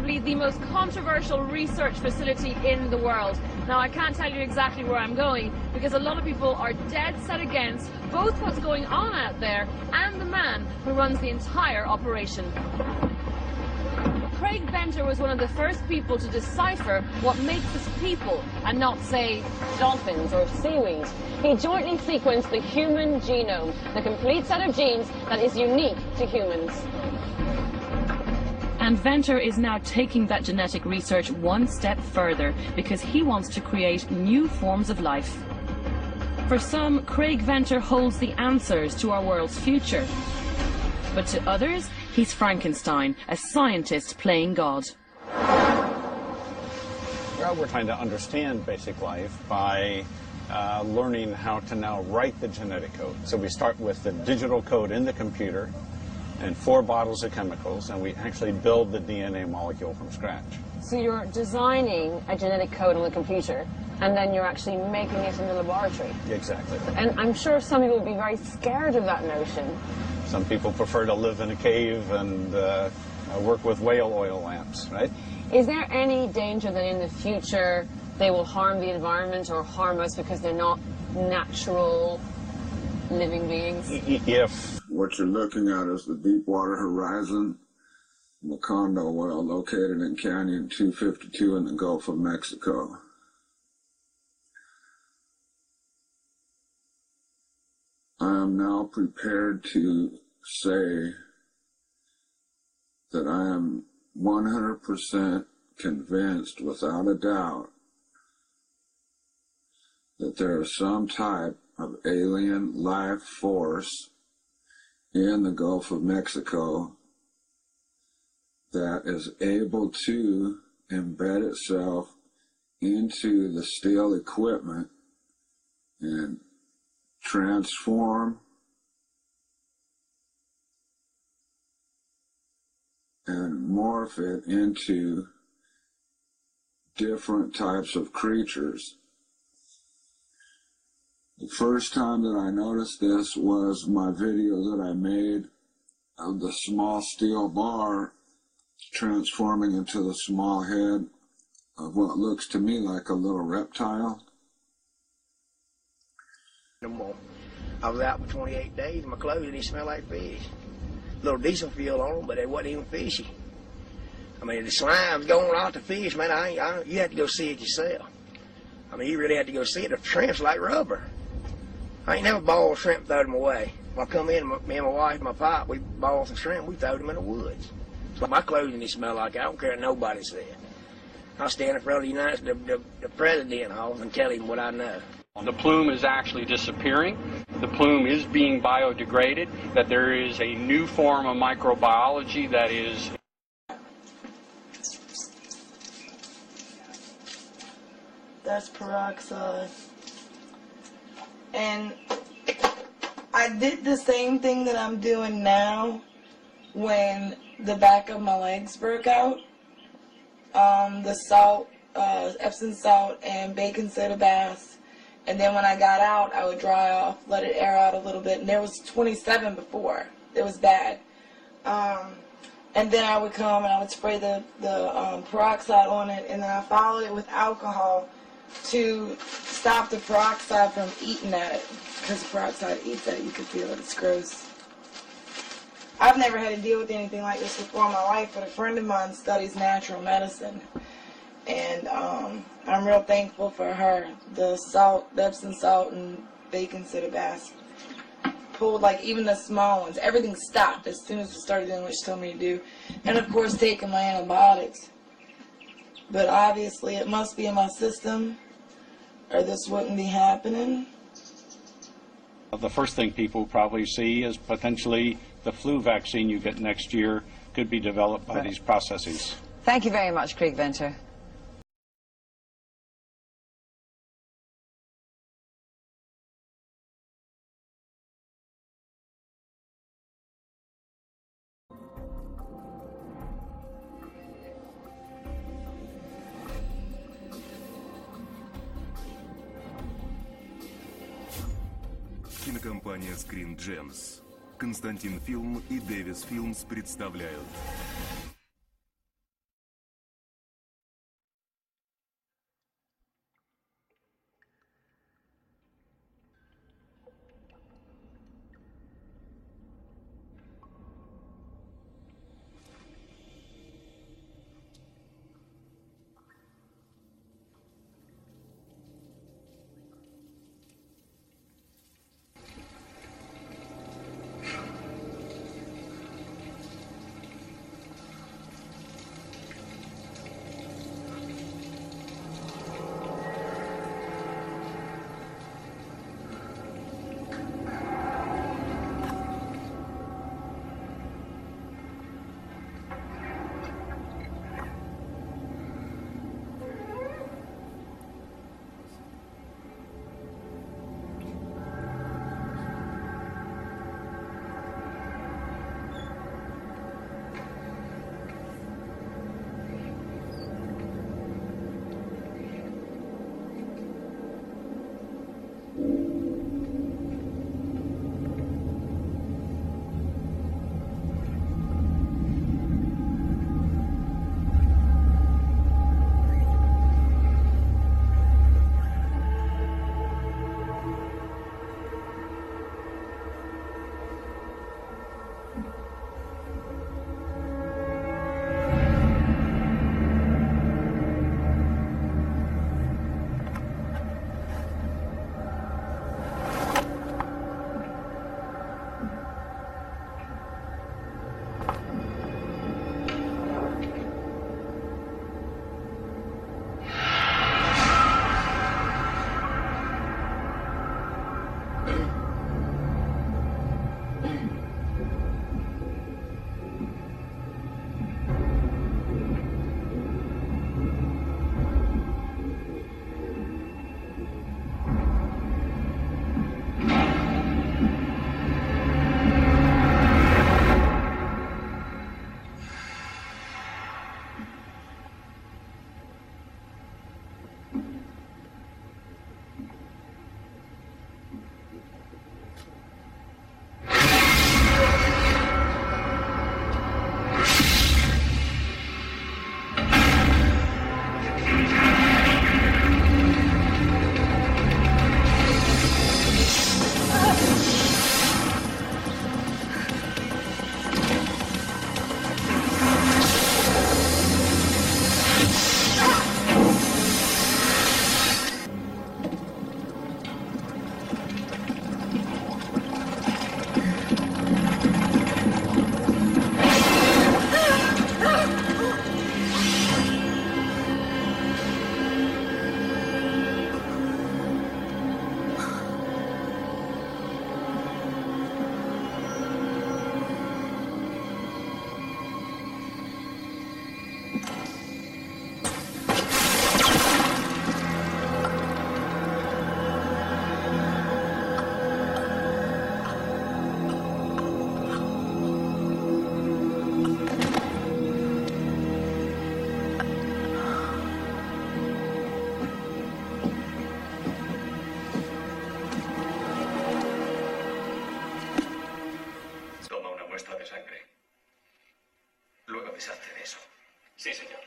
arguably the most controversial research facility in the world. Now, I can't tell you exactly where I'm going because a lot of people are dead set against both what's going on out there and the man who runs the entire operation. Craig Venter was one of the first people to decipher what makes us people and not, say, dolphins or seaweed. He jointly sequenced the human genome, the complete set of genes that is unique to humans. And Venter is now taking that genetic research one step further because he wants to create new forms of life. For some, Craig Venter holds the answers to our world's future. But to others, he's Frankenstein, a scientist playing God. Well, we're trying to understand basic life by learning how to now write the genetic code. So we start with the digital code in the computer and 4 bottles of chemicals, and we actually build the DNA molecule from scratch. So you're designing a genetic code on the computer, and then you're actually making it in the laboratory. Exactly. And I'm sure some people would be very scared of that notion. Some people prefer to live in a cave and work with whale oil lamps, right? Is there any danger that in the future they will harm the environment or harm us because they're not natural living beings? If what you're looking at is the Deepwater Horizon Macondo well located in Canyon 252 in the Gulf of Mexico. I am now prepared to say that I am 100% convinced, without a doubt, that there is some type of alien life force in the Gulf of Mexico that is able to embed itself into the steel equipment and transform and morph it into different types of creatures. The first time that I noticed this was my video that I made of the small steel bar transforming into the small head of what looks to me like a little reptile. No more. I was out for 28 days and my clothes didn't smell like fish. Little diesel fuel on them, but they wasn't even fishy. I mean, the slime's going off the fish, man. You had to go see it yourself. I mean, you really had to go see it. The shrimp's like rubber. I ain't never boiled shrimp, throw them away. When I come in, me and my wife and my pop, we boiled some shrimp, we throw them in the woods. So my clothes didn't smell like it. I don't care what nobody said. I'll stand in front of the president hall and tell him what I know. The plume is actually disappearing. The plume is being biodegraded, that there is a new form of microbiology that is... That's peroxide. And I did the same thing that I'm doing now when the back of my legs broke out. The salt, Epsom salt and baking soda baths. And then when I got out, I would dry off, let it air out a little bit. And there was 27 before. It was bad. And then I would come and I would spray the peroxide on it, and then I followed it with alcohol to stop the peroxide from eating at it. Because the peroxide eats at it, you can feel it. It's gross. I've never had to deal with anything like this before in my life, but a friend of mine studies natural medicine. And I'm real thankful for her. The salt, the Epsom salt and baking soda baths pulled, like, even the small ones. Everything stopped as soon as I started doing what she told me to do. And of course taking my antibiotics. But obviously it must be in my system or this wouldn't be happening. The first thing people probably see is potentially the flu vaccine you get next year could be developed by these processes. Thank you very much, Craig Venter. Кинокомпания Screen Gems, Константин Фильм и Дэвис Филмс представляют muestra de sangre. Luego deshazte de eso. Sí, señor.